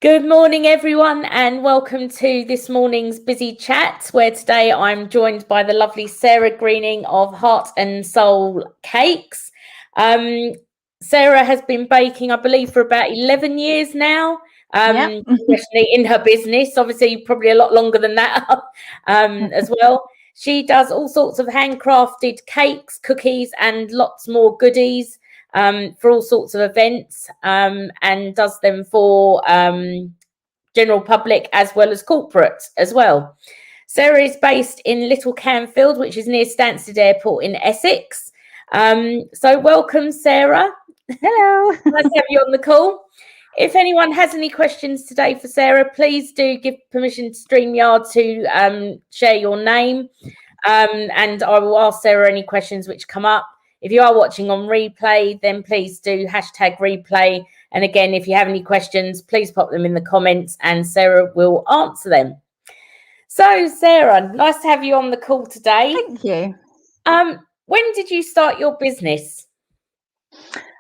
Good morning, everyone, and welcome to this morning's Biz'ee chat, where today I'm joined by the lovely Sarah Greening of Heart and Soul Cakes. Sarah has been baking, I believe, for about 11 years now, Yeah. especially in her business, obviously probably a lot longer than that as well. She does all sorts of handcrafted cakes, cookies, and lots more goodies for all sorts of events, and does them for general public as well as corporate as well. Sarah is based in Little Canfield, which is near Stansted Airport in Essex. So welcome, Sarah. Hello. Nice to have you on the call. If anyone has any questions today for Sarah, please do give permission to StreamYard to share your name, and I will ask Sarah any questions which come up. If you are watching on replay, then please do hashtag replay. And again, if you have any questions, please pop them in the comments and Sarah will answer them. So, Sarah, nice to have you on the call today. Thank you. When did you start your business?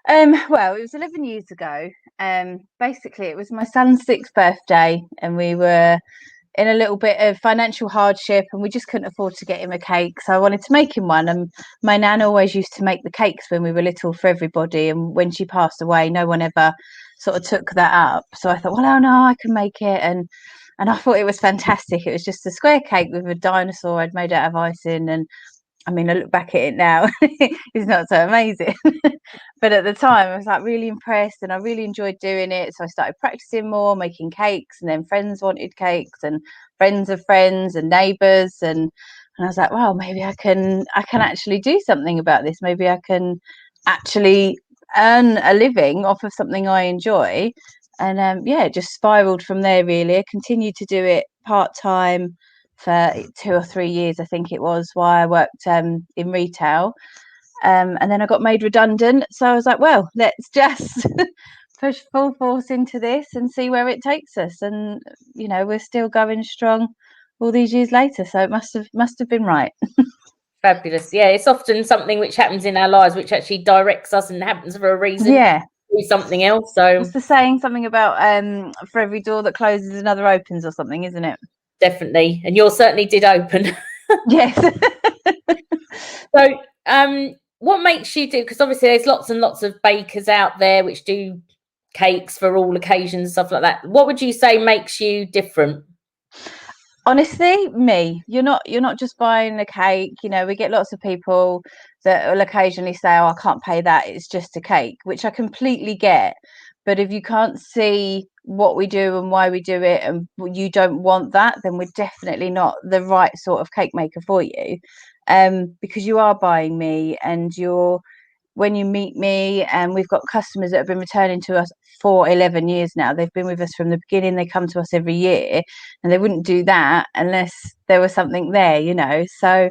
Well, it was 11 years ago. Basically, it was my son's 6th birthday, and we were in a little bit of financial hardship, and we just couldn't afford to get him a cake. So I wanted to make him one. And my nan always used to make the cakes when we were little for everybody. And when she passed away, no one ever sort of took that up. So I thought, well, oh no, I can make it. And I thought it was fantastic. It was just a square cake with a dinosaur I'd made out of icing, and I mean, I look back at it now, it's not so amazing. But at the time, I was like really impressed and I really enjoyed doing it. So I started practicing more, making cakes, and then friends wanted cakes and friends of friends and neighbours. And I was like, wow, maybe I can actually do something about this. Maybe I can actually earn a living off of something I enjoy. And yeah, it just spiraled from there, really. I continued to do it part-time for 2 or 3 years, I think it was, while I worked in retail. And then I got made redundant. So I was like, well, let's just push full force into this and see where it takes us. And, you know, we're still going strong all these years later. So it must have been right. Fabulous. Yeah, it's often something which happens in our lives which actually directs us and happens for a reason. Yeah. Do something else. So What's the saying? Something about for every door that closes, another opens or something, isn't it? definitely. And yours certainly did open. Yes. So what makes you do, because obviously there's lots and lots of bakers out there which do cakes for all occasions, stuff like that. What would you say makes you different? Honestly, me. You're not just buying a cake. You know, we get lots of people that will occasionally say, oh, I can't pay that, it's just a cake, which I completely get. But if you can't see what we do and why we do it, and you don't want that, then we're definitely not the right sort of cake maker for you. Because you are buying me, and when you meet me, and we've got customers that have been returning to us for 11 years now. They've been with us from the beginning. They come to us every year, and they wouldn't do that unless there was something there, you know. So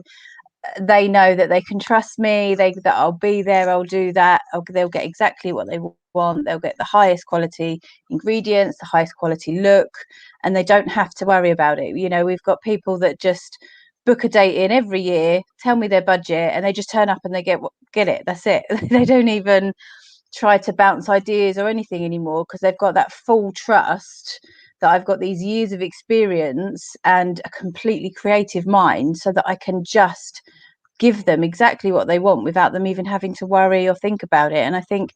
they know that they can trust me, that I'll be there, I'll do that. They'll get exactly what they want. They'll get the highest quality ingredients, the highest quality look, and they don't have to worry about it. You know, we've got people that just book a date in every year, tell me their budget, and they just turn up and they get it. That's it. They don't even try to bounce ideas or anything anymore, because they've got that full trust that I've got these years of experience and a completely creative mind, so that I can just give them exactly what they want without them even having to worry or think about it. And I think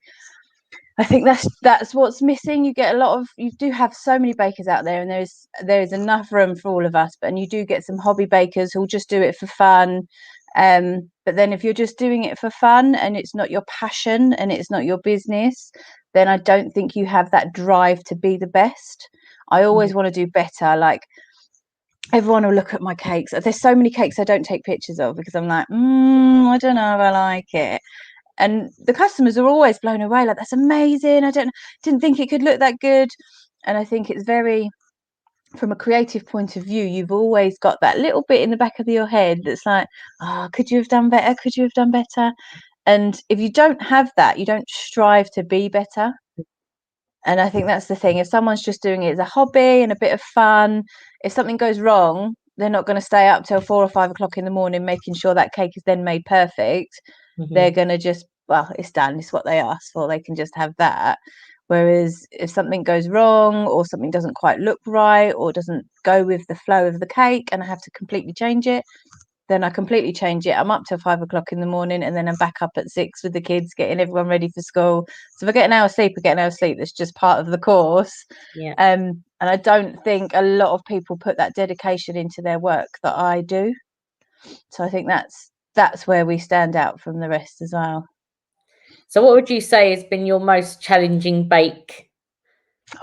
that's what's missing. You do have so many bakers out there, and there is enough room for all of us, and you do get some hobby bakers who'll just do it for fun. But then if you're just doing it for fun and it's not your passion and it's not your business, then I don't think you have that drive to be the best. I always want to do better. Like, everyone will look at my cakes. There's so many cakes I don't take pictures of, because I'm like, I don't know if I like it. And the customers are always blown away, like, that's amazing. Didn't think it could look that good. And I think it's very, from a creative point of view, you've always got that little bit in the back of your head that's like, oh, could you have done better? Could you have done better? And if you don't have that, you don't strive to be better. And I think that's the thing. If someone's just doing it as a hobby and a bit of fun, if something goes wrong, they're not going to stay up till 4 or 5 o'clock in the morning making sure that cake is then made perfect. They're going to just, well, it's done. It's what they asked for. They can just have that. Whereas if something goes wrong or something doesn't quite look right or doesn't go with the flow of the cake and I have to completely change it, then I completely change it. I'm up till 5 o'clock in the morning, and then I'm back up at 6 with the kids, getting everyone ready for school. So if I get an hour's sleep, I get an hour's sleep. That's just part of the course. Yeah. And I don't think a lot of people put that dedication into their work that I do. So I think that's where we stand out from the rest as well. So what would you say has been your most challenging bake?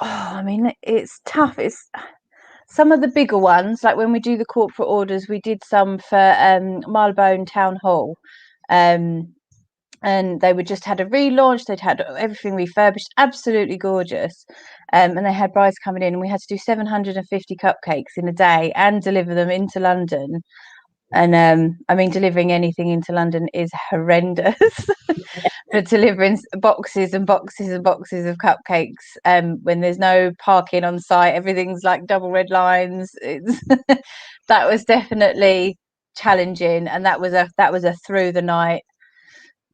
Oh, I mean, it's tough. It's some of the bigger ones, like when we do the corporate orders, we did some for Marylebone Town Hall. And they were just had a relaunch. They'd had everything refurbished, absolutely gorgeous. And they had brides coming in, and we had to do 750 cupcakes in a day and deliver them into London. And I mean, delivering anything into London is horrendous. For delivering boxes and boxes and boxes of cupcakes when there's no parking on site, everything's like double red lines. It's that was definitely challenging, and that was a through the night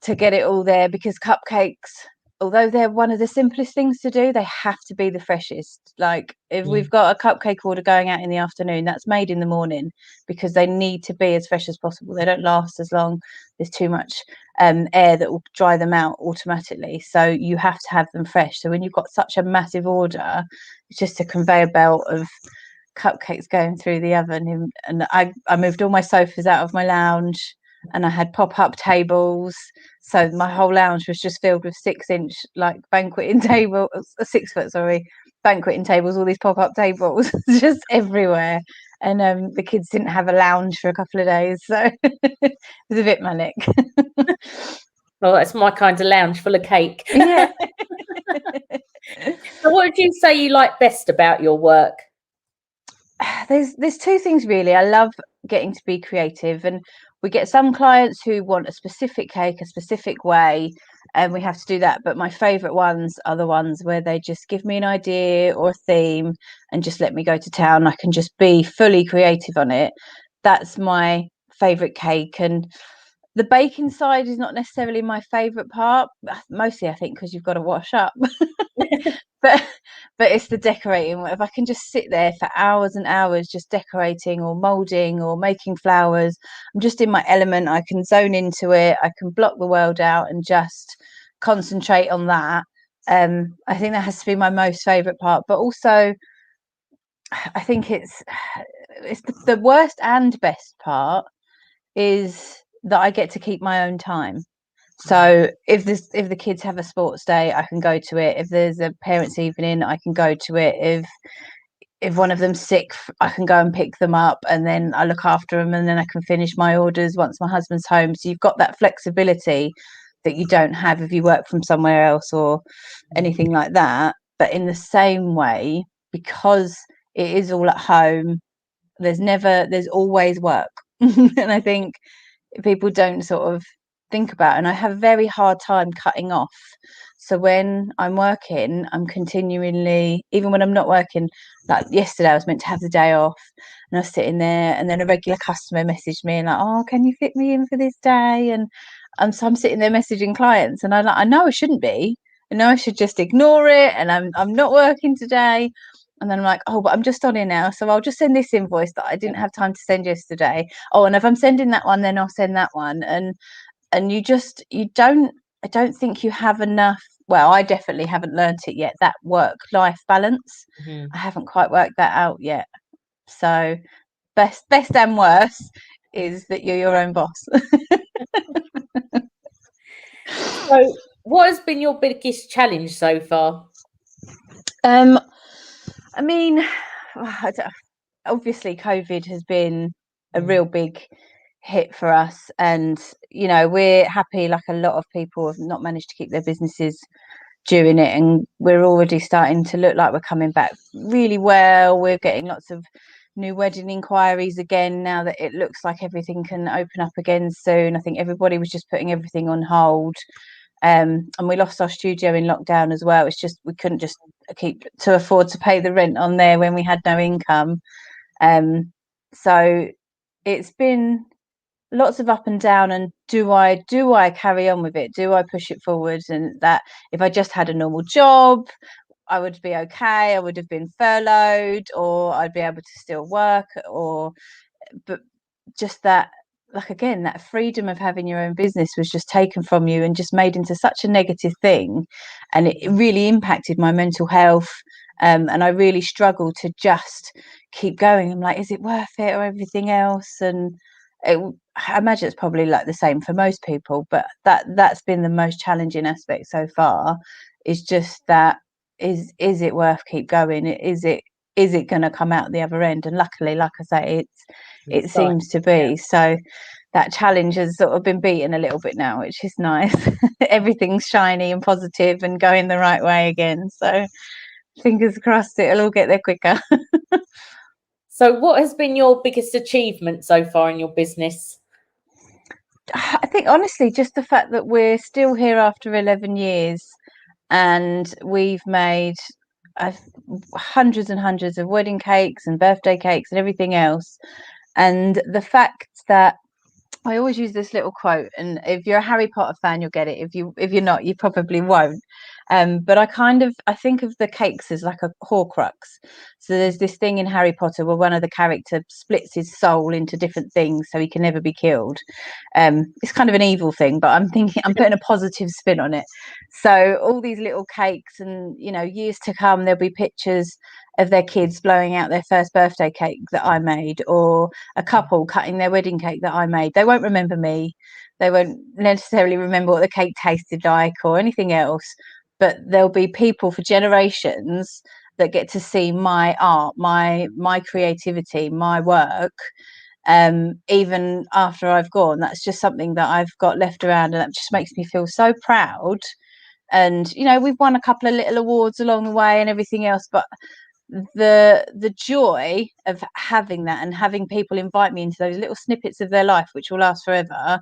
to get it all there, because cupcakes, although they're one of the simplest things to do, they have to be the freshest. Like if we've got a cupcake order going out in the afternoon, that's made in the morning, because they need to be as fresh as possible. They don't last as long. There's too much air that will dry them out automatically, so you have to have them fresh. So when you've got such a massive order, it's just a conveyor belt of cupcakes going through the oven. And I moved all my sofas out of my lounge, and I had pop-up tables, so my whole lounge was just filled with 6-inch like banqueting tables, 6 foot, sorry, banqueting tables, all these pop-up tables just everywhere. And the kids didn't have a lounge for a couple of days, so it was a bit manic. Well, that's my kind of lounge, full of cake. Yeah. So what would you say you like best about your work? There's two things really. I love getting to be creative, and we get some clients who want a specific cake a specific way, and we have to do that. But my favorite ones are the ones where they just give me an idea or a theme and just let me go to town. I can just be fully creative on it. That's my favorite cake. And the baking side is not necessarily my favorite part, mostly I think because you've got to wash up. but it's the decorating. If I can just sit there for hours and hours just decorating or molding or making flowers, I'm just in my element. I can zone into it. I can block the world out and just concentrate on that. I think that has to be my most favorite part. But also, I think it's the worst and best part is that I get to keep my own time. So if the kids have a sports day, I can go to it. If there's a parents' evening, I can go to it. If one of them's sick, I can go and pick them up, and then I look after them, and then I can finish my orders once my husband's home. So you've got that flexibility that you don't have if you work from somewhere else or anything like that. But in the same way, because it is all at home, there's always work. And I think people don't sort of think about, and I have a very hard time cutting off. So when I'm working, I'm continually, even when I'm not working, like yesterday I was meant to have the day off, and I was sitting there, and then a regular customer messaged me and like, oh, can you fit me in for this day? And so I'm sitting there messaging clients, and I know I shouldn't be. I know I should just ignore it, and I'm not working today. And then I'm like, oh, but I'm just on here now, so I'll just send this invoice that I didn't have time to send yesterday. Oh, and if I'm sending that one, then I'll send that one. And you don't, I don't think you have enough. Well, I definitely haven't learnt it yet, that work-life balance. I haven't quite worked that out yet. So best and worst is that you're your own boss. So what has been your biggest challenge so far? I mean, obviously COVID has been a real big hit for us, and we're happy, like a lot of people have not managed to keep their businesses during it, and we're already starting to look like we're coming back really well. We're getting lots of new wedding inquiries again now that it looks like everything can open up again soon. I think everybody was just putting everything on hold. And we lost our studio in lockdown as well. It's just we couldn't just keep to afford to pay the rent on there when we had no income. So it's been lots of up and down, and do I carry on with it? Do I push it forward? And that if I just had a normal job, I would be okay. I would have been furloughed, or I'd be able to still work, or but just that, like, again, that freedom of having your own business was just taken from you and just made into such a negative thing, and it really impacted my mental health. And I really struggled to just keep going. I'm like, is it worth it, or everything else? And it, I imagine it's probably like the same for most people, but that's been the most challenging aspect so far, is just that, is it worth keep going? Is it going to come out the other end? And luckily, like I say, it seems to be. So that challenge has sort of been beaten a little bit now, which is nice. Everything's shiny and positive and going the right way again. So fingers crossed it'll all get there quicker. So what has been your biggest achievement so far in your business? I think honestly, just the fact that we're still here after 11 years, and we've made uh, hundreds and hundreds of wedding cakes and birthday cakes and everything else. And the fact that I always use this little quote, and if you're a Harry Potter fan, you'll get it. If you're not, you probably won't. But I think of the cakes as like a Horcrux. So there's this thing in Harry Potter where one of the characters splits his soul into different things so he can never be killed. It's kind of an evil thing, but I'm putting a positive spin on it. So all these little cakes, and years to come, there'll be pictures of their kids blowing out their first birthday cake that I made, or a couple cutting their wedding cake that I made. They won't remember me. They won't necessarily remember what the cake tasted like or anything else, but there'll be people for generations that get to see my art, my creativity, my work, even after I've gone. That's just something that I've got left around, and that just makes me feel so proud. And we've won a couple of little awards along the way and everything else, but the joy of having that, and having people invite me into those little snippets of their life which will last forever,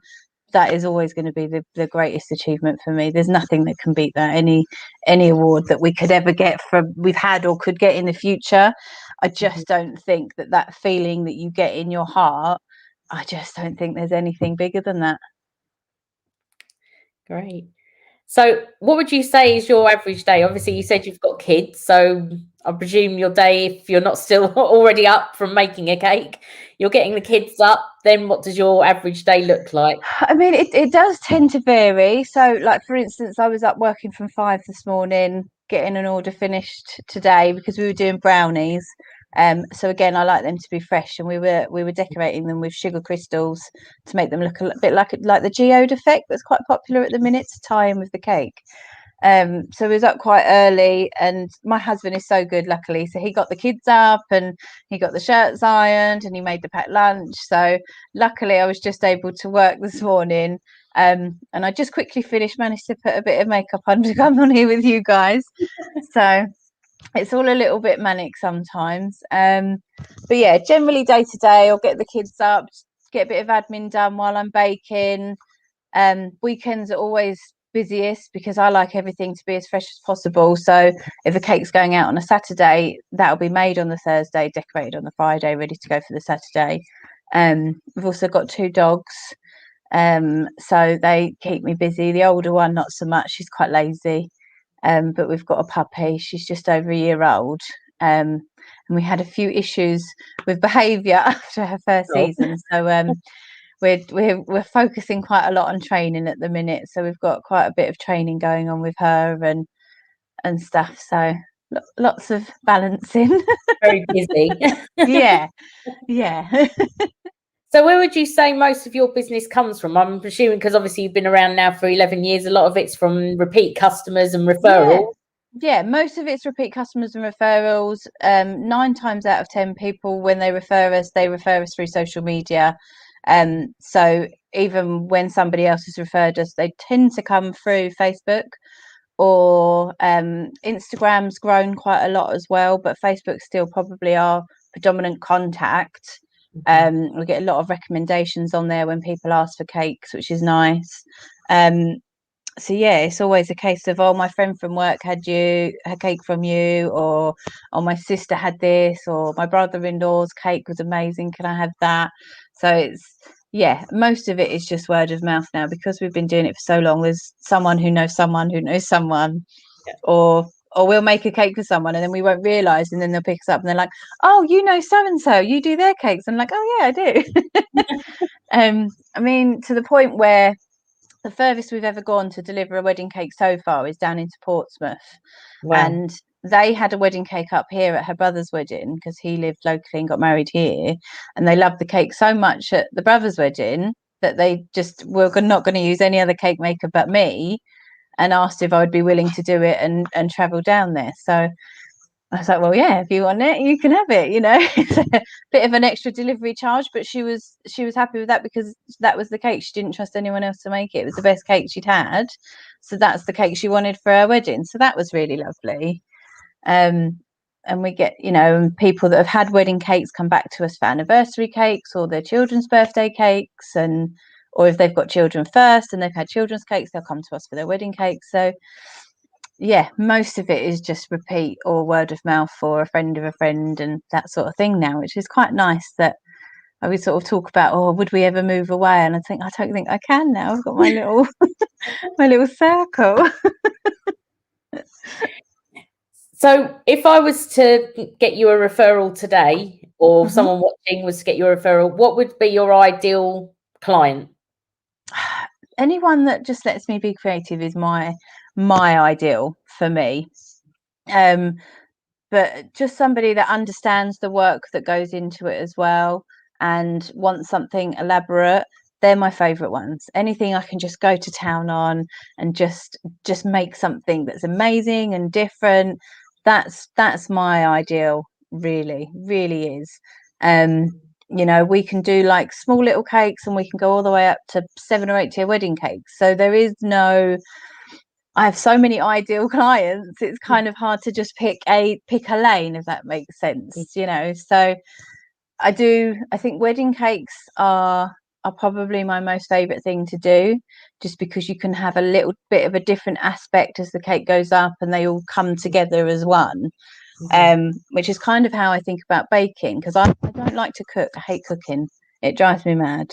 that is always going to be the greatest achievement for me. There's nothing that can beat that. Any award that we could ever get, from we've had or could get in the future, I just don't think that feeling that you get in your heart, I just don't think there's anything bigger than that. Great. So what would you say is your average day? Obviously, you said you've got kids, so I presume your day, if you're not still already up from making a cake, you're getting the kids up, then what does your average day look like? I mean, it does tend to vary. So, like, for instance, I was up working from 5 this morning, getting an order finished today because we were doing brownies. So again, I like them to be fresh, and we were decorating them with sugar crystals to make them look a bit like the geode effect that's quite popular at the minute, to tie in with the cake. So we was up quite early, and my husband is so good, luckily. So he got the kids up, and he got the shirts ironed, and he made the packed lunch. So luckily I was just able to work this morning. And I just quickly managed to put a bit of makeup on to come on here with you guys. So it's all a little bit manic sometimes. But yeah, generally day to day, I'll get the kids up, get a bit of admin done while I'm baking. Weekends are always busiest because I like everything to be as fresh as possible. So if a cake's going out on a Saturday, that'll be made on the Thursday, decorated on the Friday, ready to go for the Saturday. We've also got 2 dogs, so they keep me busy. The older one, not so much, she's quite lazy. But we've got a puppy, she's just over a year old. And we had a few issues with behaviour after her first season. So we're focusing quite a lot on training at the minute. So we've got quite a bit of training going on with her and stuff. So lots of balancing. Very busy. Yeah. So where would you say most of your business comes from? I'm presuming, because obviously you've been around now for 11 years, a lot of it's from repeat customers and referrals. Yeah, most of it's repeat customers and referrals. 9 times out of 10 people, when they refer us through social media. So even when somebody else has referred us, they tend to come through Facebook, or Instagram's grown quite a lot as well, but Facebook's still probably our predominant contact. We get a lot of recommendations on there when people ask for cakes, which is nice. So yeah, it's always a case of, oh, my friend from work had cake from you, or oh, my sister had this, or my brother-in-law's cake was amazing, can I have that? So yeah, most of it is just word of mouth now, because we've been doing it for so long. There's someone who knows someone who knows someone, Yeah. or we'll make a cake for someone and then we won't realize, and then they'll pick us up and they're like, oh, you know so and so, you do their cakes. I'm like, oh yeah, I do. I mean, to the point where the furthest we've ever gone to deliver a wedding cake so far is down into Portsmouth. Wow. And they had a wedding cake up here at her brother's wedding, because he lived locally and got married here, and they loved the cake so much at the brother's wedding that they just were not going to use any other cake maker but me, and asked if I would be willing to do it and travel down there. So I was like, well, yeah, if you want it, you can have it. It's a bit of an extra delivery charge, but she was happy with that, because that was the cake. She didn't trust anyone else to make it. It was the best cake she'd had, so that's the cake she wanted for her wedding. So that was really lovely. And we get, people that have had wedding cakes come back to us for anniversary cakes or their children's birthday cakes, or if they've got children first and they've had children's cakes, they'll come to us for their wedding cakes. So yeah, most of it is just repeat or word of mouth or a friend of a friend and that sort of thing now, which is quite nice. That I would sort of talk about, oh, would we ever move away? And I don't think I can now. I've got my little my little circle. So if I was to get you a referral today, or Mhm. someone watching was to get you a referral, what would be your ideal client? Anyone that just lets me be creative is my ideal for me. But just somebody that understands the work that goes into it as well and wants something elaborate. They're my favorite ones. Anything I can just go to town on and just make something that's amazing and different. That's my ideal, really, really is. um we can do like small little cakes, and we can go all the way up to 7 or 8 tier wedding cakes. So there is no, I have so many ideal clients. It's kind of hard to just pick a lane, if that makes sense. So I think wedding cakes are probably my most favorite thing to do, just because you can have a little bit of a different aspect as the cake goes up and they all come together as one. Mhm. Which is kind of how I think about baking, because I don't like to cook. I hate cooking. It drives me mad,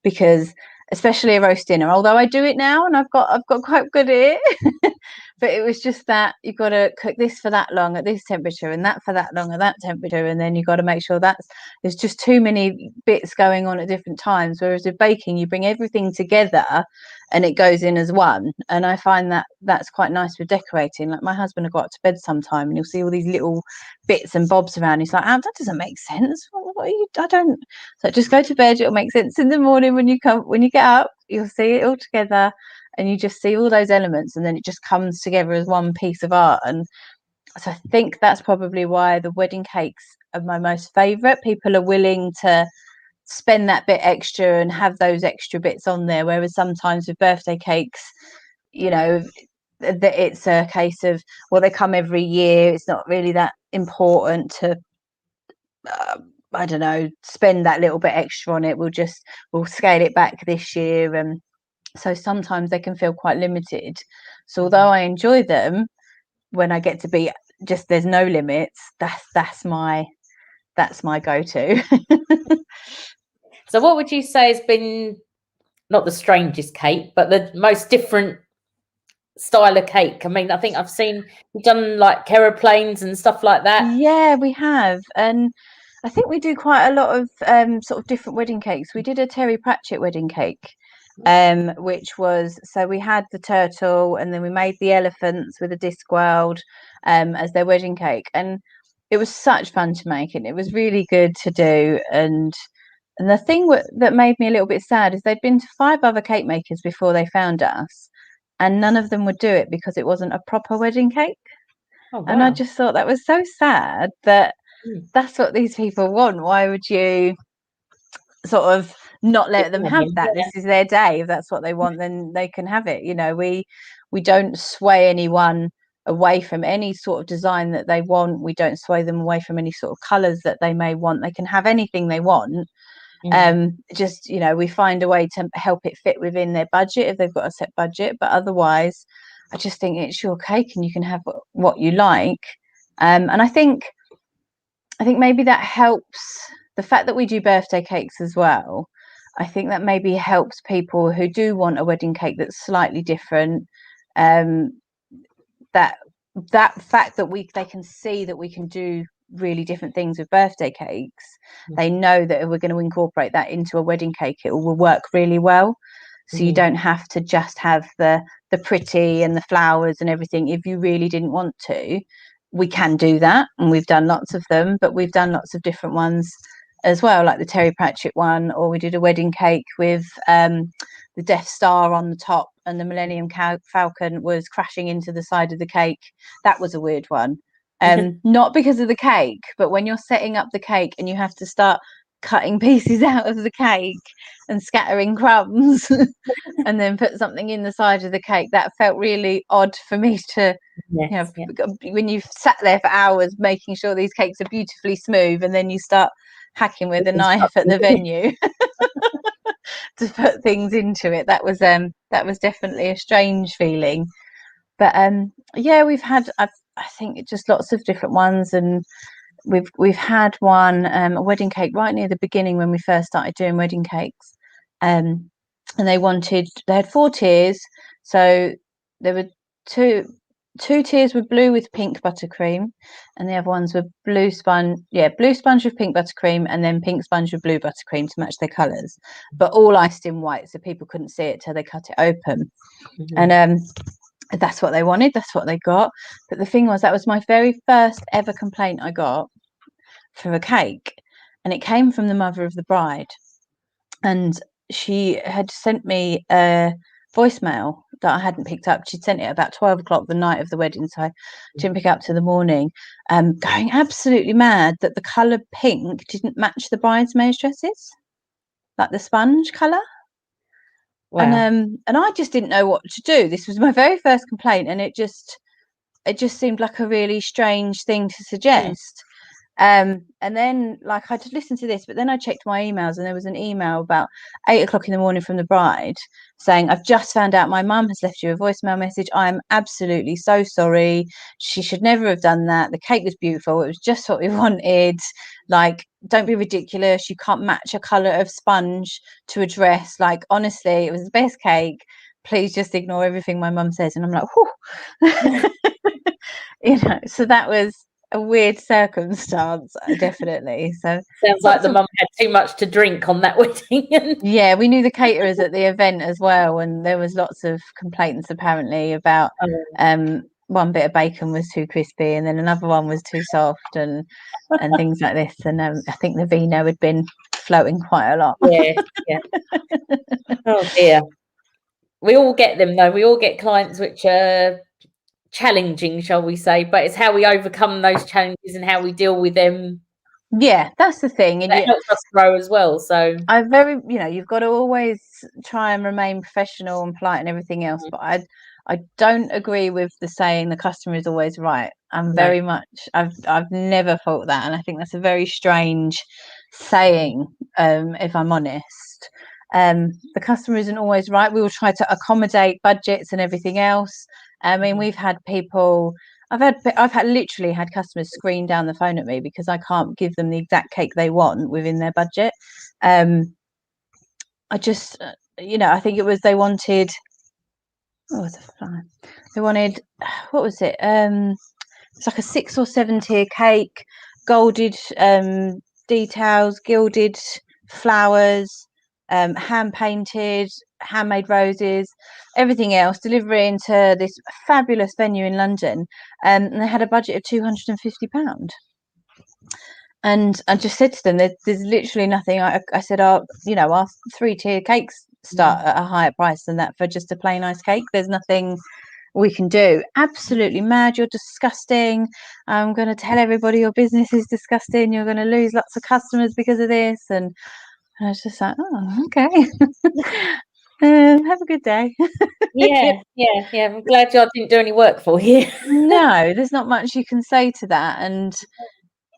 because especially a roast dinner, although I do it now and I've got quite good at it. But it was just that you've got to cook this for that long at this temperature, and that for that long at that temperature, and then you've got to make sure there's just too many bits going on at different times. Whereas with baking, you bring everything together and it goes in as one. And I find that that's quite nice with decorating. Like, my husband will go up to bed sometime and you'll see all these little bits and bobs around. He's like, oh, that doesn't make sense. What are you? I don't. So just go to bed. It'll make sense in the morning when you get up. You'll see it all together, and you just see all those elements, and then it just comes together as one piece of art. And so I think that's probably why the wedding cakes are my most favorite. People are willing to spend that bit extra and have those extra bits on there, whereas sometimes with birthday cakes, that it's a case of, well, they come every year, it's not really that important to I don't know, spend that little bit extra on it. We'll scale it back this year. And so sometimes they can feel quite limited. So although I enjoy them, when I get to be just, there's no limits, that's my go-to. So what would you say has been not the strangest cake, but the most different style of cake? I mean, I think I've seen you've done like aeroplanes and stuff like that. Yeah, we have. And I think we do quite a lot of sort of different wedding cakes. We did a Terry Pratchett wedding cake, which was, so we had the turtle and then we made the elephants with a Discworld as their wedding cake. And it was such fun to make, and it was really good to do. And the thing that made me a little bit sad is they'd been to 5 other cake makers before they found us, and none of them would do it because it wasn't a proper wedding cake. Oh And I wow. just thought that was so sad, that Mm. that's what these people want. Why would you sort of not let them have that? Yeah. This is their day. If that's what they want, then they can have it. We don't sway anyone away from any sort of design that they want. We don't sway them away from any sort of colors that they may want. They can have anything they want. Mm. Just, we find a way to help it fit within their budget if they've got a set budget. But otherwise, I just think it's your cake and you can have what you like. And I think maybe that helps, the fact that we do birthday cakes as well. I think that maybe helps people who do want a wedding cake that's slightly different. That fact that they can see that we can do really different things with birthday cakes. They know that if we're going to incorporate that into a wedding cake, it will work really well. So you don't have to just have the pretty and the flowers and everything. If you really didn't want to, we can do that, and we've done lots of them, but we've done lots of different ones as well, like the Terry Pratchett one, or we did a wedding cake with the Death Star on the top and the Millennium Falcon was crashing into the side of the cake. That was a weird one. Not because of the cake, but when you're setting up the cake and you have to start cutting pieces out of the cake and scattering crumbs and then put something in the side of the cake, that felt really odd for me to when you've sat there for hours making sure these cakes are beautifully smooth, and then you start hacking with a knife at the venue to put things into it. That was definitely a strange feeling. But yeah, we've had I think just lots of different ones, and we've had one a wedding cake right near the beginning when we first started doing wedding cakes, and they had 4 tiers. So there were two tiers were blue with pink buttercream, and the other ones were blue sponge with pink buttercream, and then pink sponge with blue buttercream to match their colours, but all iced in white so people couldn't see it till they cut it open. And that's what they wanted, that's what they got. But the thing was, that was my very first ever complaint I got for a cake, and it came from the mother of the bride, and she had sent me a voicemail that I hadn't picked up. She'd sent it about 12 o'clock the night of the wedding, so I didn't pick up till the morning, going absolutely mad that the colour pink didn't match the bridesmaids' dresses, like the sponge colour. Wow. And I just didn't know what to do. This was my very first complaint, and it just seemed like a really strange thing to suggest. And then, like, I just listened to this, but then I checked my emails, and there was an email about 8 o'clock in the morning from the bride saying, "I've just found out my mum has left you a voicemail message. I am absolutely so sorry. She should never have done that. The cake was beautiful. It was just what we wanted. Like, don't be ridiculous. You can't match a colour of sponge to a dress. Like, honestly, it was the best cake. Please just ignore everything my mum says." And I'm like, whew. So that was a weird circumstance, definitely. So sounds like the mum had too much to drink on that wedding. Yeah, we knew the caterers at the event as well, and there was lots of complaints apparently about one bit of bacon was too crispy, and then another one was too soft, and things like this. And I think the vino had been floating quite a lot. Yeah. Oh dear. We all get them though. We all get clients which are challenging, shall we say, but it's how we overcome those challenges and how we deal with them. Yeah, that's the thing, and that helps us grow as well. So you've got to always try and remain professional and polite and everything else. But I don't agree with the saying the customer is always right. Very much I've never thought that, and I think that's a very strange saying, if I'm honest. The customer isn't always right. We will try to accommodate budgets and everything else. I mean, we've had people. I've literally had customers scream down the phone at me because I can't give them the exact cake they want within their budget. I just, I think it was they wanted. Oh, it's a fly. They wanted, what was it? It's like a 6 or 7 tier cake, golded details, gilded flowers, hand painted, handmade roses, everything else, delivering to this fabulous venue in London. And they had a budget of £250. And I just said to them, there's literally nothing. I said, our 3-tier cakes start at a higher price than that for just a plain ice cake. There's nothing we can do. Absolutely mad. You're disgusting. I'm going to tell everybody your business is disgusting. You're going to lose lots of customers because of this. And I was just like, oh, okay. Have a good day. yeah. I'm glad I didn't do any work for you. No, there's not much you can say to that. And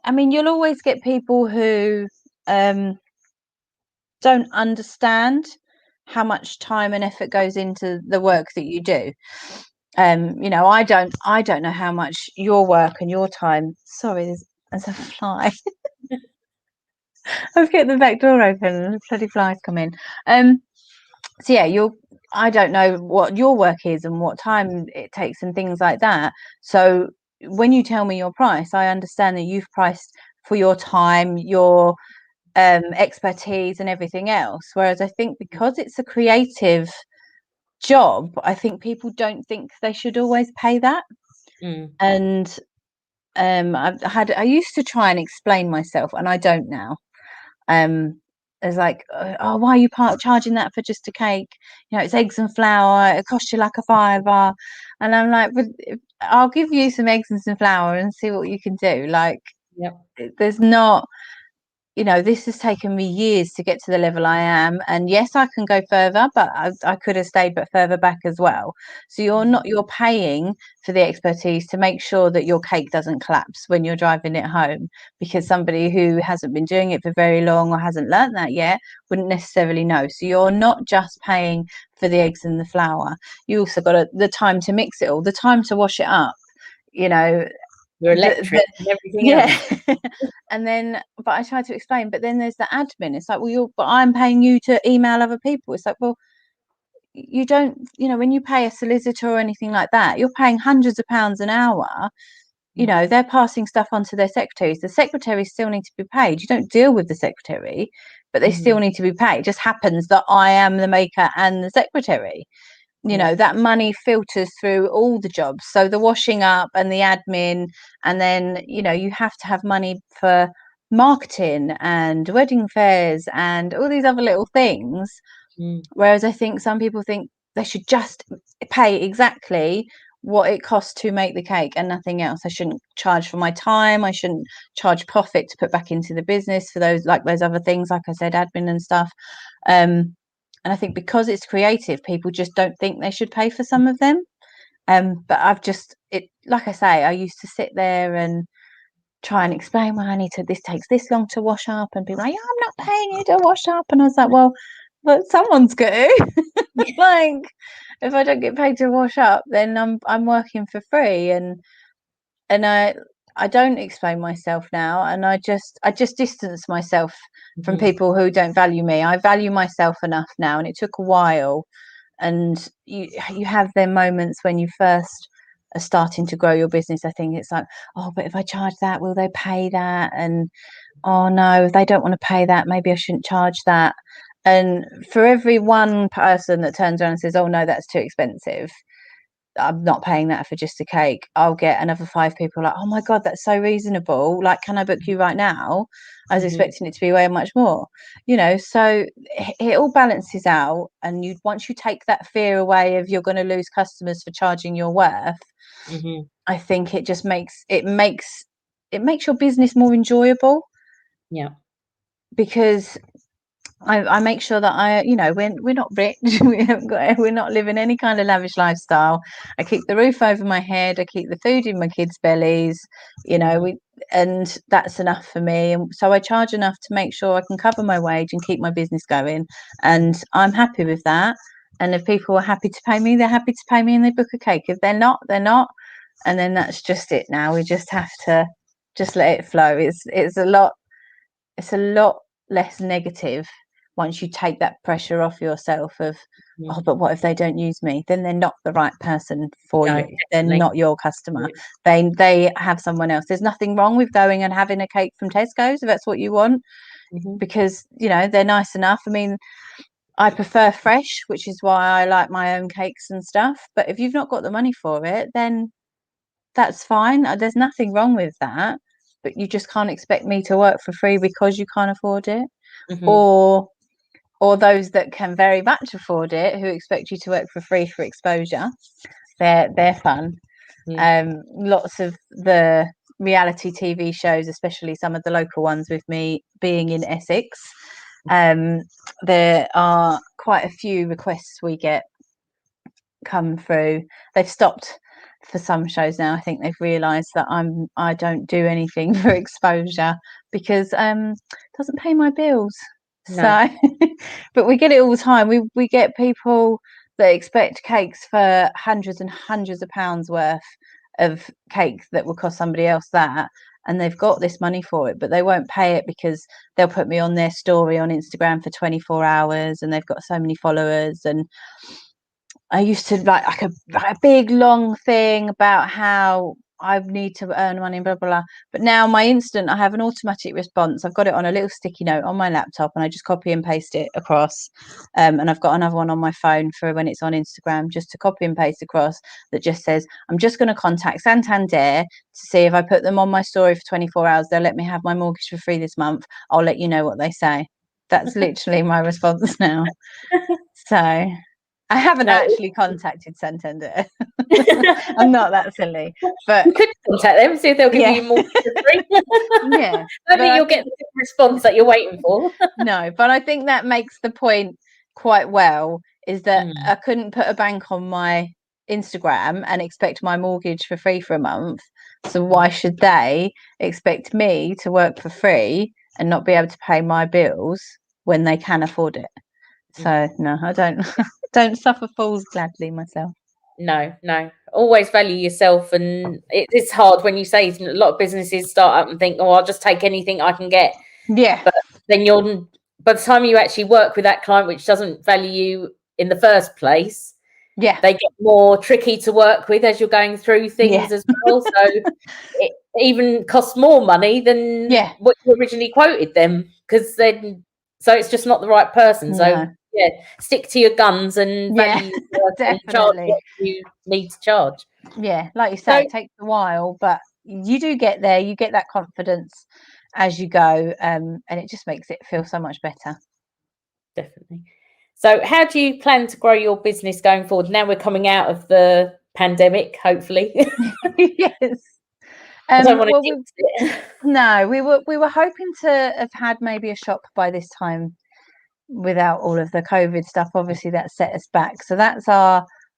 I mean, you'll always get people who don't understand how much time and effort goes into the work that you do. I don't know how much your work and your time. Sorry, there's a fly. I've kept the back door open and bloody flies come in. So yeah, I don't know what your work is and what time it takes and things like that. So when you tell me your price, I understand that you've priced for your time, your expertise and everything else. Whereas I think because it's a creative job, I think people don't think they should always pay that. Mm. And I used to try and explain myself, and I don't now. It's like, oh, why are you charging that for just a cake? You know, it's eggs and flour. It costs you like a fiver. And I'm like, but I'll give you some eggs and some flour and see what you can do. Like, Yep. there's not, this has taken me years to get to the level I am. And yes, I can go further, but I could have stayed but further back as well. So you're paying for the expertise to make sure that your cake doesn't collapse when you're driving it home, because somebody who hasn't been doing it for very long or hasn't learned that yet wouldn't necessarily know. So you're not just paying for the eggs and the flour. You also got the time to mix it all, the time to wash it up, you know, Your electric and everything yeah. else. And then, but I try to explain, but then there's the admin. It's like, well, but I'm paying you to email other people. It's like, well, you don't, when you pay a solicitor or anything like that, you're paying hundreds of pounds an hour. They're passing stuff on to their secretaries. The secretaries still need to be paid. You don't deal with the secretary, but they still need to be paid. It just happens that I am the maker and the secretary. That money filters through all the jobs, so the washing up and the admin, and then you have to have money for marketing and wedding fairs and all these other little things. Whereas I think some people think they should just pay exactly what it costs to make the cake and nothing else. I shouldn't charge for my time. I shouldn't charge profit to put back into the business for those other things, like I said, admin and stuff. And I think because it's creative, people just don't think they should pay for some of them. But like I say, I used to sit there and try and explain, well, this takes this long to wash up, and people are like, yeah, I'm not paying you to wash up. And I was like, well, but someone's got to. Like, if I don't get paid to wash up, then I'm working for free. And I don't explain myself now, and I just distance myself from people who don't value me. I value myself enough now, and it took a while. And you have their moments when you first are starting to grow your business. I think it's like, oh, but if I charge that, will they pay that? And oh no, if they don't want to pay that, maybe I shouldn't charge that. And for every one person that turns around and says, oh no, that's too expensive, I'm not paying that for just a cake, I'll get another 5 people like, oh my God, that's so reasonable. Like, can I book you right now? I was expecting it to be way much more, so it all balances out. And once you take that fear away of you're going to lose customers for charging your worth, I think it just makes your business more enjoyable. Yeah. Because I make sure that we're not rich. We're not living any kind of lavish lifestyle. I keep the roof over my head. I keep the food in my kids' bellies. And that's enough for me. And so I charge enough to make sure I can cover my wage and keep my business going. And I'm happy with that. And if people are happy to pay me, they're happy to pay me, and they book a cake. If they're not, they're not. And then that's just it. Now we just have to just let it flow. It's a lot less negative once you take that pressure off yourself of, oh, but what if they don't use me? Then they're not the right person for you. They're not your customer. They have someone else. There's nothing wrong with going and having a cake from Tesco's if that's what you want, because they're nice enough. I mean, I prefer fresh, which is why I like my own cakes and stuff. But if you've not got the money for it, then that's fine. There's nothing wrong with that. But you just can't expect me to work for free because you can't afford it. Or those that can very much afford it, who expect you to work for free for exposure. They're fun. Lots of the reality TV shows, especially some of the local ones, with me being in Essex, there are quite a few requests we get come through. They've stopped for some shows now. I think they've realized that I don't do anything for exposure because it doesn't pay my bills. So but we get it all the time. We get people that expect cakes for hundreds and hundreds of pounds worth of cake that will cost somebody else that, and they've got this money for it, but they won't pay it because they'll put me on their story on Instagram for 24 hours and they've got so many followers. And I used to like a big long thing about how I need to earn money and blah blah blah. But now my instant, I have an automatic response. I've got it on a little sticky note on my laptop, and I just copy and paste it across. And I've got another one on my phone for when it's on Instagram, just to copy and paste across, that just says, I'm just going to contact Santander to see if I put them on my story for 24 hours, they'll let me have my mortgage for free this month. I'll let you know what they say. That's literally my response now. So I haven't actually contacted Santander. I'm not that silly, but you could contact them, see if they'll give you more for free. Yeah, I think you'll get the response that you're waiting for. No, but I think that makes the point quite well, is that I couldn't put a bank on my Instagram and expect my mortgage for free for a month. So why should they expect me to work for free and not be able to pay my bills when they can afford it? So no, I don't suffer fools gladly myself. No. Always value yourself, and it's hard when you say a lot of businesses start up and think, oh, I'll just take anything I can get. Yeah. But then by the time you actually work with that client, which doesn't value you in the first place, they get more tricky to work with as you're going through things as well. So it even costs more money than what you originally quoted them, because then it's just not the right person. So stick to your guns and value your work and charge what you need to charge. Yeah, like you say, it takes a while, but you do get there. You get that confidence as you go, and it just makes it feel so much better. Definitely. So how do you plan to grow your business going forward? Now we're coming out of the pandemic, hopefully. Yes. I don't want to jinx it. No, we were hoping to have had maybe a shop by this time without all of the COVID stuff. Obviously that set us back. So that's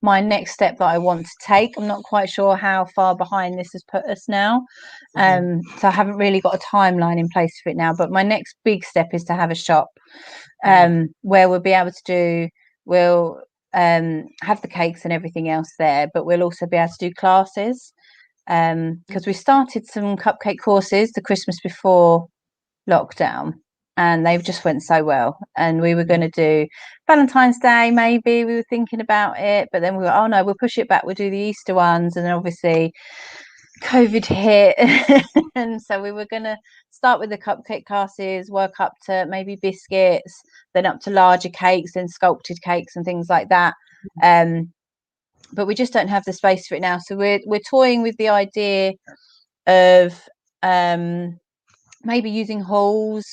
my next step that I want to take. I'm not quite sure how far behind this has put us now. So I haven't really got a timeline in place for it now, but my next big step is to have a shop where we'll be able to have the cakes and everything else there, but we'll also be able to do classes, because we started some cupcake courses the Christmas before lockdown, and they've just went so well. And we were going to do Valentine's Day, maybe we were thinking about it, but then we were, oh no, we'll push it back, we'll do the Easter ones. And then obviously COVID hit and so we were going to start with the cupcake classes, work up to maybe biscuits, then up to larger cakes, then sculpted cakes and things like that. But we just don't have the space for it now, so we're toying with the idea of maybe using halls,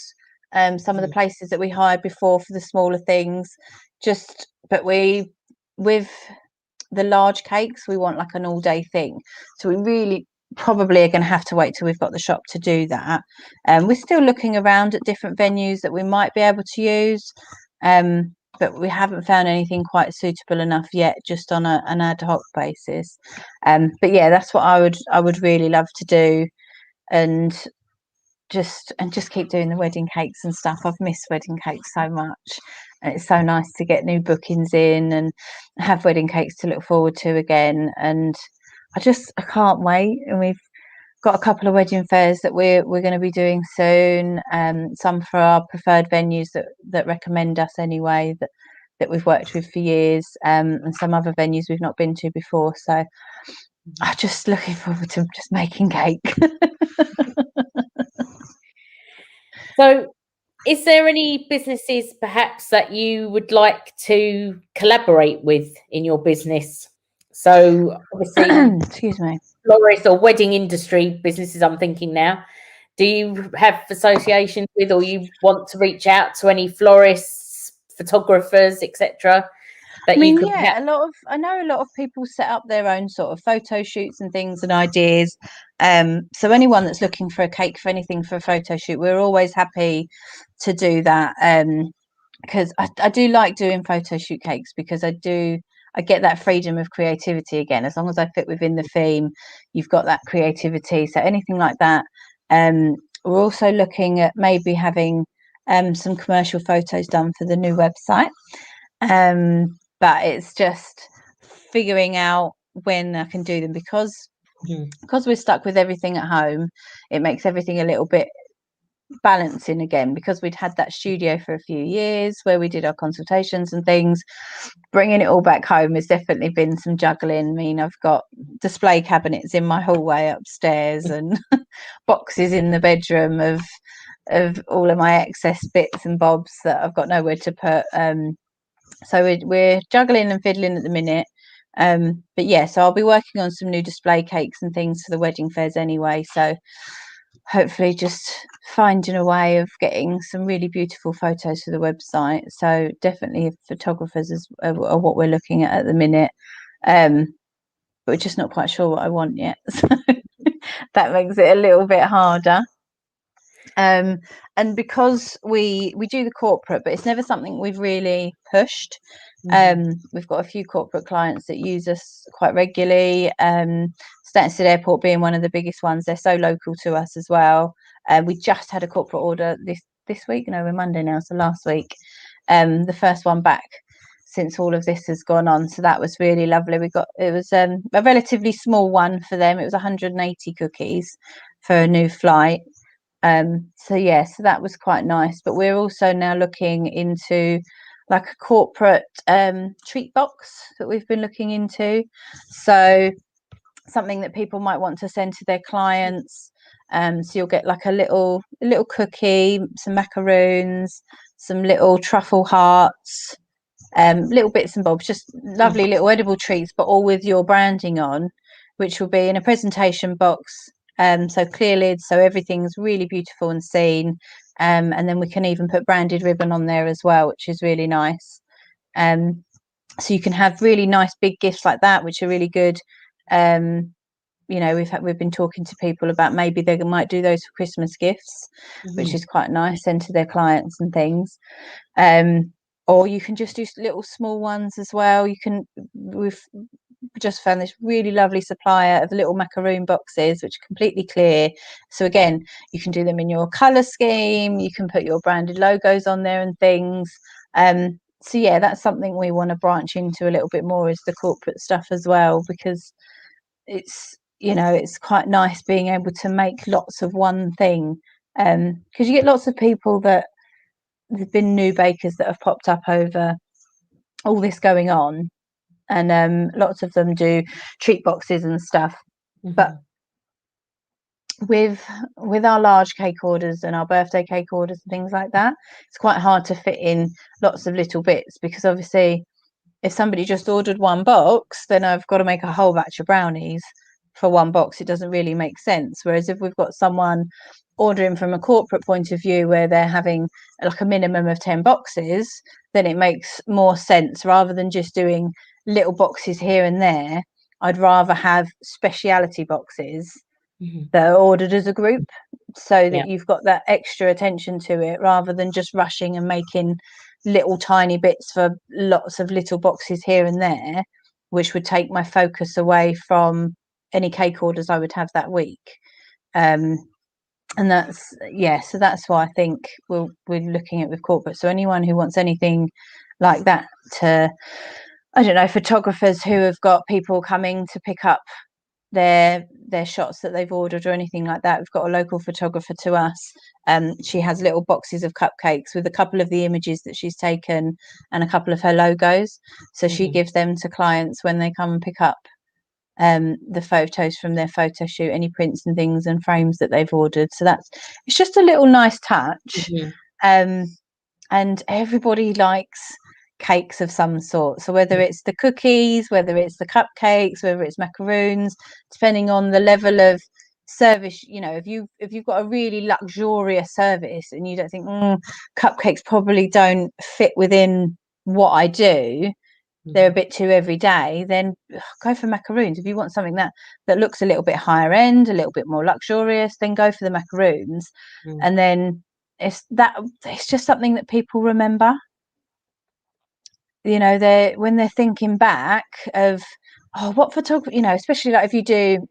some of the places that we hired before for the smaller things, but with the large cakes we want like an all-day thing, so we really probably are going to have to wait till we've got the shop to do that. We're still looking around at different venues that we might be able to use, but we haven't found anything quite suitable enough yet, just on an ad hoc basis. But yeah, that's what I would really love to do, and just keep doing the wedding cakes and stuff. I've missed wedding cakes so much, and it's so nice to get new bookings in and have wedding cakes to look forward to again. And I can't wait. And we've got a couple of wedding fairs that we're going to be doing soon, some for our preferred venues that recommend us anyway, that we've worked with for years, and some other venues we've not been to before. So I'm just looking forward to just making cake. So is there any businesses perhaps that you would like to collaborate with in your business? So obviously, excuse me, florist or wedding industry businesses, I'm thinking now. Do you have associations with, or you want to reach out to any florists, photographers, etc.? I mean, I know a lot of people set up their own sort of photo shoots and things and ideas. So anyone that's looking for a cake for anything for a photo shoot, we're always happy to do that. Because I do like doing photo shoot cakes, because I get that freedom of creativity again. As long as I fit within the theme, you've got that creativity. So anything like that. We're also looking at maybe having some commercial photos done for the new website. But it's just figuring out when I can do them, because Because we're stuck with everything at home, it makes everything a little bit balancing again, because we'd had that studio for a few years where we did our consultations and things. Bringing it all back home has definitely been some juggling. I mean, I've got display cabinets in my hallway upstairs and boxes in the bedroom of all of my excess bits and bobs that I've got nowhere to put. So we're juggling and fiddling at the minute. But yeah, so I'll be working on some new display cakes and things for the wedding fairs anyway. So hopefully just finding a way of getting some really beautiful photos for the website. So definitely photographers are what we're looking at the minute. But we're just not quite sure what I want yet. So that makes it a little bit harder. And because we do the corporate, but it's never something we've really pushed. We've got a few corporate clients that use us quite regularly. Stansted Airport being one of the biggest ones. They're so local to us as well. We just had a corporate order this week. No, we're Monday now, so last week. The first one back since all of this has gone on. So that was really lovely. It was a relatively small one for them. It was 180 cookies for a new flight. So that was quite nice. But we're also now looking into like a corporate treat box that we've been looking into. So something that people might want to send to their clients. So you'll get like a little cookie, some macaroons, some little truffle hearts, little bits and bobs, just lovely little edible treats, but all with your branding on, which will be in a presentation box. So clear lids, so everything's really beautiful and seen. And then we can even put branded ribbon on there as well, which is really nice. So you can have really nice big gifts like that, which are really good. We've been talking to people about maybe they might do those for Christmas gifts, which is quite nice, send to their clients and things. Or you can just do little small ones as well. We've just found this really lovely supplier of little macaroon boxes, which are completely clear. So again, you can do them in your color scheme. You can put your branded logos on there and things. So yeah, that's something we want to branch into a little bit more, is the corporate stuff as well, because it's quite nice being able to make lots of one thing. Because you get lots of people that there've been new bakers that have popped up over all this going on, and lots of them do treat boxes and stuff. But with our large cake orders and our birthday cake orders and things like that, it's quite hard to fit in lots of little bits, because obviously if somebody just ordered one box, then I've got to make a whole batch of brownies for one box. It doesn't really make sense. Whereas if we've got someone ordering from a corporate point of view where they're having like a minimum of 10 boxes, then it makes more sense, rather than just doing little boxes here and there. I'd rather have speciality boxes that are ordered as a group, so that you've got that extra attention to it, rather than just rushing and making little tiny bits for lots of little boxes here and there, which would take my focus away from any cake orders I would have that week. And so that's why I think we're looking at with corporate. So anyone who wants anything like that, to, I don't know, photographers who have got people coming to pick up their shots that they've ordered or anything like that. We've got a local photographer to us. She has little boxes of cupcakes with a couple of the images that she's taken and a couple of her logos. So she gives them to clients when they come and pick up the photos from their photo shoot, any prints and things and frames that they've ordered. So it's just a little nice touch. And everybody likes cakes of some sort, so whether it's the cookies, whether it's the cupcakes, whether it's macaroons, depending on the level of service, if you've got a really luxurious service and you don't think cupcakes probably don't fit within what I do, they're a bit too everyday, then go for macaroons. If you want something that looks a little bit higher end, a little bit more luxurious, then go for the macaroons. And then it's just something that people remember. When they're thinking back of, what photography, especially like if you do,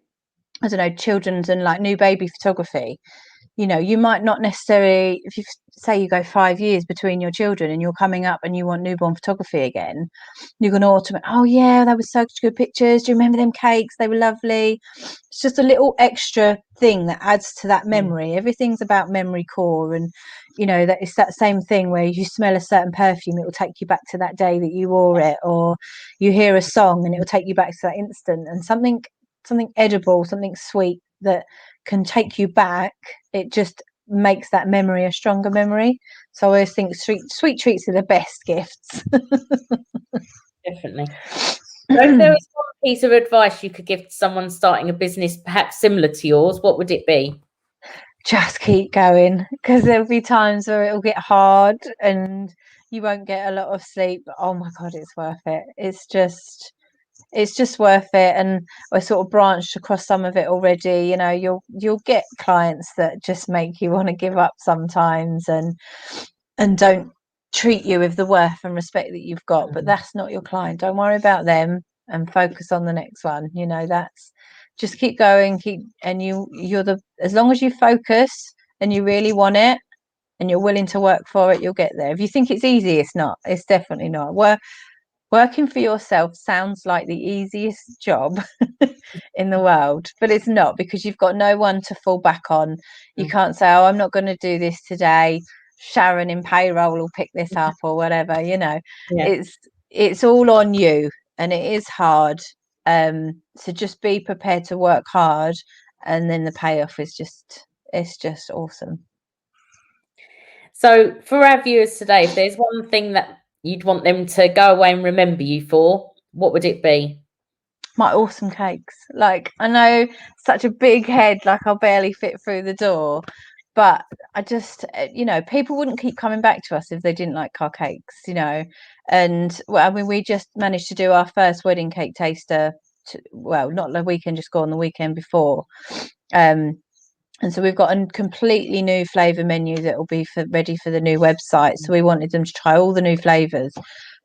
I don't know, children's and like new baby photography, you know, you might not necessarily, if you say you go 5 years between your children and you're coming up and you want newborn photography again, you're going to automate, oh yeah, that was such good pictures, do you remember them cakes, they were lovely. It's just a little extra thing that adds to that memory. Everything's about memory core, and you know, that it's that same thing where you smell a certain perfume, it will take you back to that day that you wore it, or you hear a song and it will take you back to that instant. And something edible, something sweet that can take you back, it just makes that memory a stronger memory. So I always think sweet treats are the best gifts. Definitely. So if there was one piece of advice you could give to someone starting a business perhaps similar to yours, what would it be? Just keep going, because there'll be times where it'll get hard and you won't get a lot of sleep, but oh my god, it's worth it. It's just worth it. And I sort of branched across some of it already. You know, you'll get clients that just make you want to give up sometimes, and don't treat you with the worth and respect that you've got. But that's not your client. Don't worry about them and focus on the next one. You know, that's just keep going, and you're the, as long as you focus and you really want it and you're willing to work for it, you'll get there. If you think it's easy, it's not. It's definitely not. Working for yourself sounds like the easiest job in the world, but it's not, because you've got no one to fall back on. You can't say, oh, I'm not going to do this today, Sharon in payroll will pick this up, or whatever. You know, it's all on you, and it is hard. So just be prepared to work hard, and then the payoff is it's just awesome. So for our viewers today, if there's one thing that you'd want them to go away and remember you for, what would it be? My awesome cakes. Like, I know, such a big head, like I'll barely fit through the door, but I just, you know, people wouldn't keep coming back to us if they didn't like our cakes, you know. And well, I mean, we just managed to do our first wedding cake taster well, not the weekend just gone, the weekend before. And so we've got a completely new flavour menu that will be ready for the new website. So we wanted them to try all the new flavours.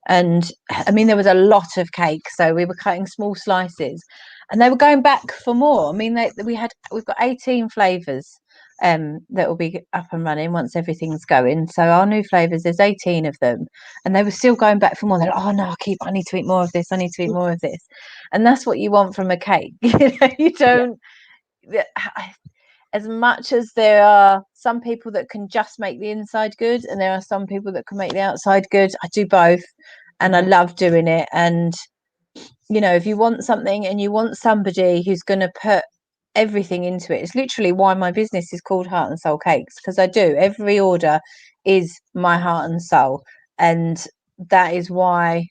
And I mean, there was a lot of cake, so we were cutting small slices, and they were going back for more. I mean, we've got 18 flavours that will be up and running once everything's going. So our new flavours, there's 18 of them, and they were still going back for more. They're like, oh no, I need to eat more of this. I need to eat more of this. And that's what you want from a cake. You know, you don't. As much as there are some people that can just make the inside good, and there are some people that can make the outside good, I do both, and I love doing it. And you know, if you want something and you want somebody who's going to put everything into it, it's literally why my business is called Heart and Soul Cakes, because I do, every order is my heart and soul. And that is why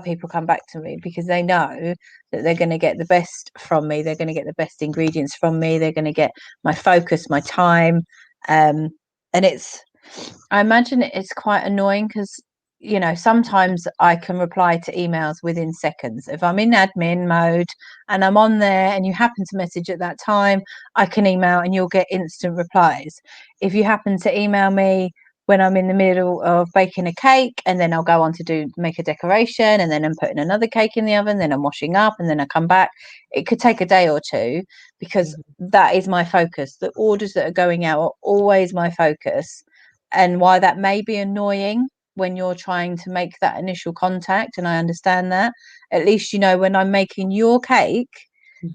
people come back to me, because they know that they're going to get the best from me, they're going to get the best ingredients from me, they're going to get my focus, my time. And I imagine it's quite annoying, because you know, sometimes I can reply to emails within seconds. If I'm in admin mode and I'm on there and you happen to message at that time, I can email and you'll get instant replies. If you happen to email me when I'm in the middle of baking a cake, and then I'll go on to make a decoration, and then I'm putting another cake in the oven, then I'm washing up, and then I come back, it could take a day or two, because that is my focus. The orders that are going out are always my focus. And while that may be annoying when you're trying to make that initial contact, and I understand that, at least you know, when I'm making your cake,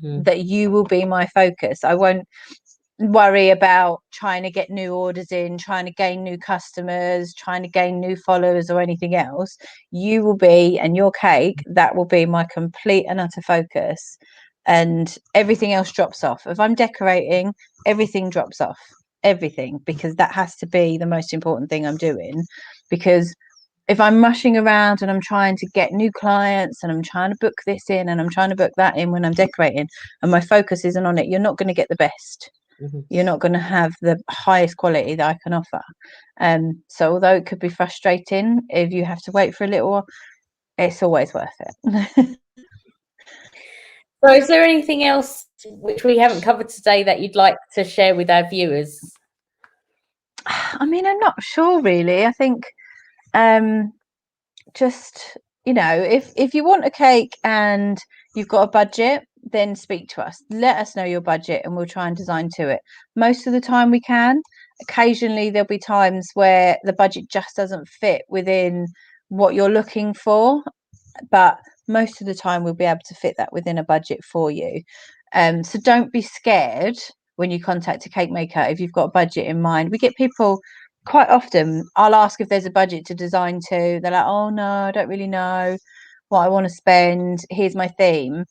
that you will be my focus. I won't worry about trying to get new orders in, trying to gain new customers, trying to gain new followers, or anything else. You will be, and your cake, that will be my complete and utter focus, and everything else drops off. If I'm decorating, everything drops off, everything, because that has to be the most important thing I'm doing. Because if I'm rushing around and I'm trying to get new clients and I'm trying to book this in and I'm trying to book that in when I'm decorating, and my focus isn't on it, you're not going to get the best. You're not going to have the highest quality that I can offer. So although it could be frustrating if you have to wait for a little, it's always worth it. So is there anything else which we haven't covered today that you'd like to share with our viewers? I mean, I'm not sure really. I think just, you know, if you want a cake and you've got a budget, then speak to us. Let us know your budget and we'll try and design to it. Most of the time we can. Occasionally there'll be times where the budget just doesn't fit within what you're looking for, but most of the time we'll be able to fit that within a budget for you. So don't be scared when you contact a cake maker if you've got a budget in mind. We get people quite often, I'll ask if there's a budget to design to. They're like, oh no, I don't really know what I want to spend. Here's my theme.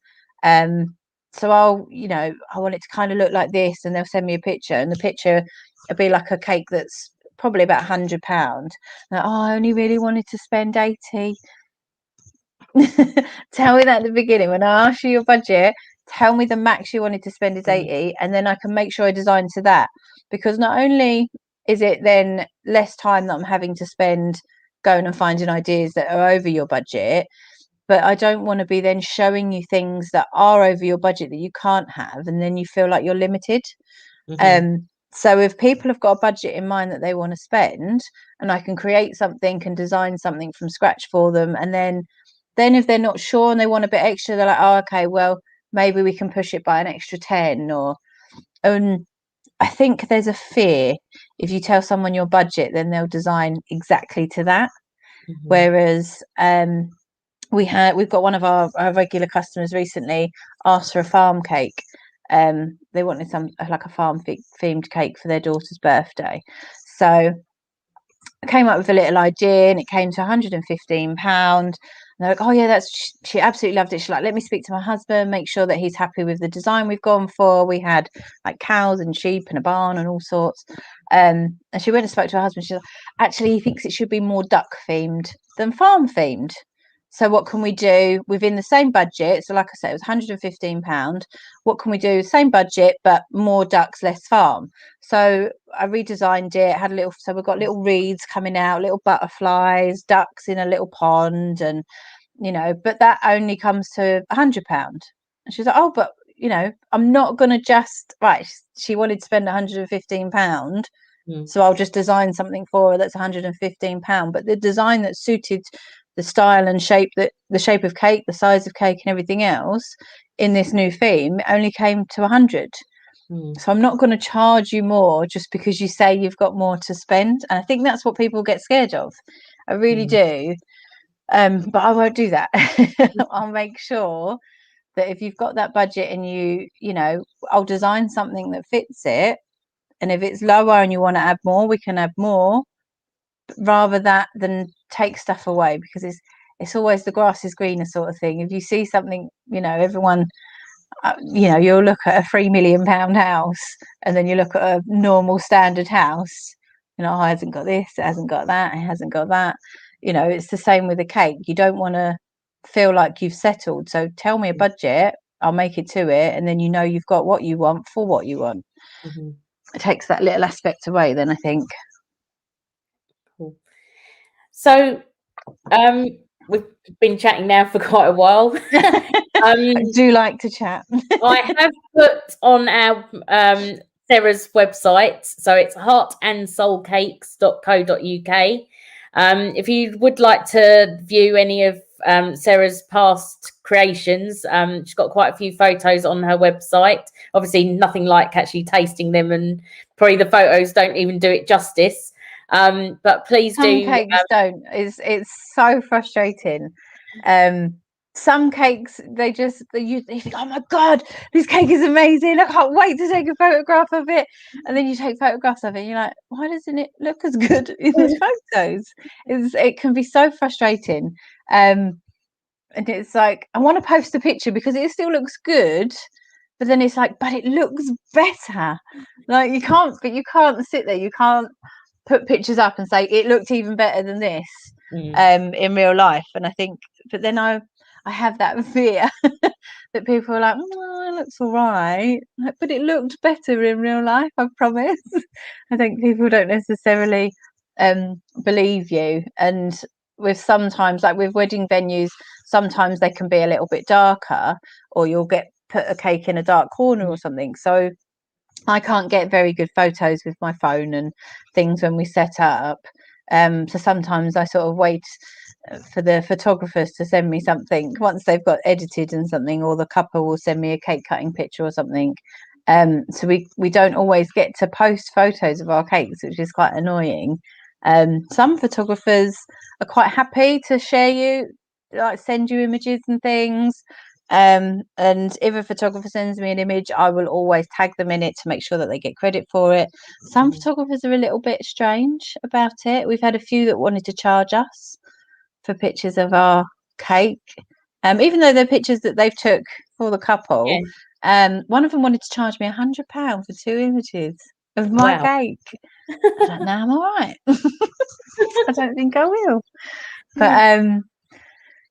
So I'll, I want it to kind of look like this, and they'll send me a picture, and the picture will be like a cake that's probably about £100. Like, oh, I only really wanted to spend 80. Tell me that at the beginning. When I ask you your budget, tell me the max you wanted to spend is 80, and then I can make sure I design to that. Because not only is it then less time that I'm having to spend going and finding ideas that are over your budget, but I don't want to be then showing you things that are over your budget that you can't have, and then you feel like you're limited. So if people have got a budget in mind that they want to spend, and I can create something and design something from scratch for them, and then if they're not sure and they want a bit extra, they're like, oh, okay, well, maybe we can push it by an extra 10. Or I think there's a fear if you tell someone your budget, then they'll design exactly to that. Whereas we've got one of our regular customers recently asked for a farm cake. They wanted some like a farm themed cake for their daughter's birthday. So I came up with a little idea, and it came to £115. And they're like, oh yeah, she absolutely loved it. She's like, let me speak to my husband, make sure that he's happy with the design we've gone for. We had like cows and sheep and a barn and all sorts. And she went and spoke to her husband. She's like, actually, he thinks it should be more duck themed than farm themed. So what can we do within the same budget? So like I said, it was £115. What can we do? Same budget, but more ducks, less farm. So I redesigned it, had so we've got little reeds coming out, little butterflies, ducks in a little pond, and but that only comes to £100. And she's like, oh, but I'm not gonna right. She wanted to spend £115, so I'll just design something for her that's £115. But the design that suited the style and shape, the shape of cake, the size of cake, and everything else in this new theme only came to 100. So I'm not going to charge you more just because you say you've got more to spend. And I think that's what people get scared of. I really do. But I won't do that. I'll make sure that if you've got that budget and I'll design something that fits it. And if it's lower and you want to add more, we can add more, rather than take stuff away, because it's always the grass is greener sort of thing. If you see something, everyone, you'll look at a £3 million house, and then you look at a normal standard house, oh, it hasn't got this, it hasn't got that, it hasn't got that. It's the same with a cake. You don't want to feel like you've settled. So tell me a budget, I'll make it to it, and then you've got what you want for what you want. It takes that little aspect away then, I think. Cool. So we've been chatting now for quite a while. I do like to chat. I have put on our Sarah's website, so it's heartandsoulcakes.co.uk. If you would like to view any of Sarah's past creations, she's got quite a few photos on her website. Obviously nothing like actually tasting them, and probably the photos don't even do it justice. But please some cakes don't. It's so frustrating. Some cakes, you think, oh my god, this cake is amazing, I can't wait to take a photograph of it. And then you take photographs of it and you're like, why doesn't it look as good in the photos? It can be so frustrating. And it's like, I want to post a picture because it still looks good, but then it's like, but it looks better. Like you can't sit there, you can't put pictures up and say it looked even better than this in real life. And I think, but then I have that fear that people are like, oh, it looks all right, but it looked better in real life, I promise. I think people don't necessarily believe you. And with sometimes, like with wedding venues, sometimes they can be a little bit darker, or you'll put a cake in a dark corner or something. So I can't get very good photos with my phone and things when we set up. So sometimes I sort of wait for the photographers to send me something once they've got edited and something, or the couple will send me a cake cutting picture or something. So we don't always get to post photos of our cakes, which is quite annoying. Some photographers are quite happy to share you, like send you images and things. And if a photographer sends me an image, I will always tag them in it to make sure that they get credit for it. Some photographers are a little bit strange about it. We've had a few that wanted to charge us for pictures of our cake, even though they're pictures that they've took for the couple. One of them wanted to charge me £100 for 2 images of my cake. I don't know, I'm all right. I don't think I will. But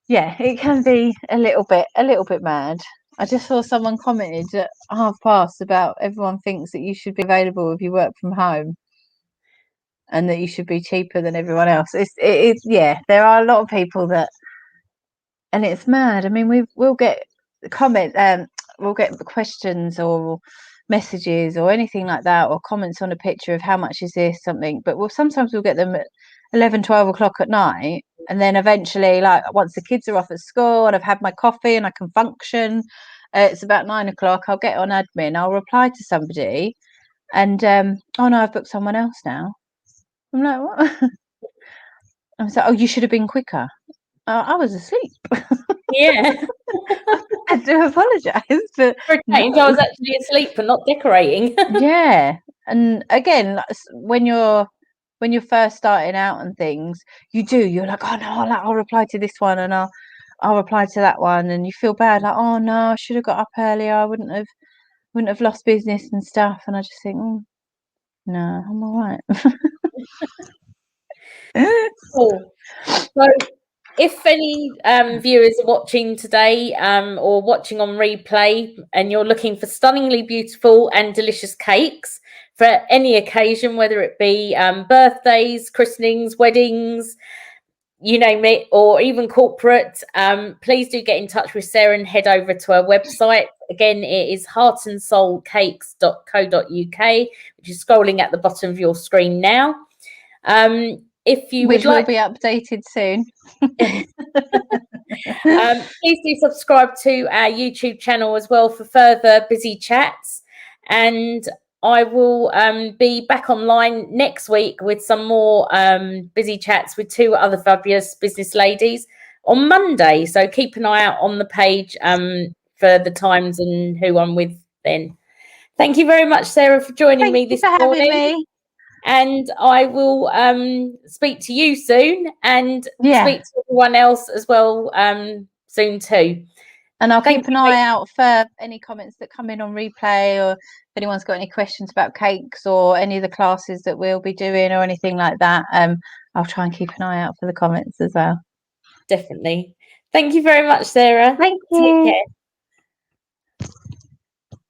yeah, it can be a little bit mad. I just saw someone commented at past about everyone thinks that you should be available if you work from home, and that you should be cheaper than everyone else. It's yeah, there are a lot of people that, and it's mad. I mean, we'll get we'll get questions or messages or anything like that, or comments on a picture of how much is this something, but sometimes we'll get them at 11-12 o'clock at night, and then eventually, like, once the kids are off at school and I've had my coffee and I can function, it's about 9 o'clock, I'll get on admin, I'll reply to somebody, and oh no, I've booked someone else now. I'm like, what? I'm like, oh, you should have been quicker. I was asleep. Yeah. I do apologise, but For a change, I was actually asleep and not decorating. yeah, and again, when you're first starting out and things, you're like, oh no, I'll reply to this one, and I'll reply to that one, and you feel bad, like, oh no, I should have got up earlier, I wouldn't have lost business and stuff, and I just think, no, I'm all right. Cool. So, if any viewers are watching today or watching on replay, and you're looking for stunningly beautiful and delicious cakes for any occasion, whether it be birthdays, christenings, weddings, you name it, or even corporate, please do get in touch with Sarah and head over to her website. Again, it is heartandsoulcakes.co.uk, which is scrolling at the bottom of your screen now. If you which would like, will be updated soon. Please do subscribe to our YouTube channel as well for further Biz'ee chats, and I will be back online next week with some more Biz'ee chats with 2 other fabulous business ladies on Monday. So keep an eye out on the page for the times and who I'm with then. Thank you very much, Sarah, for joining me this morning. Me. And I will speak to you soon, and speak to everyone else as well soon too. And I'll keep an eye out for any comments that come in on replay, or if anyone's got any questions about cakes or any of the classes that we'll be doing or anything like that. I'll try and keep an eye out for the comments as well. Definitely. Thank you very much, Sarah. Thank you. Take care.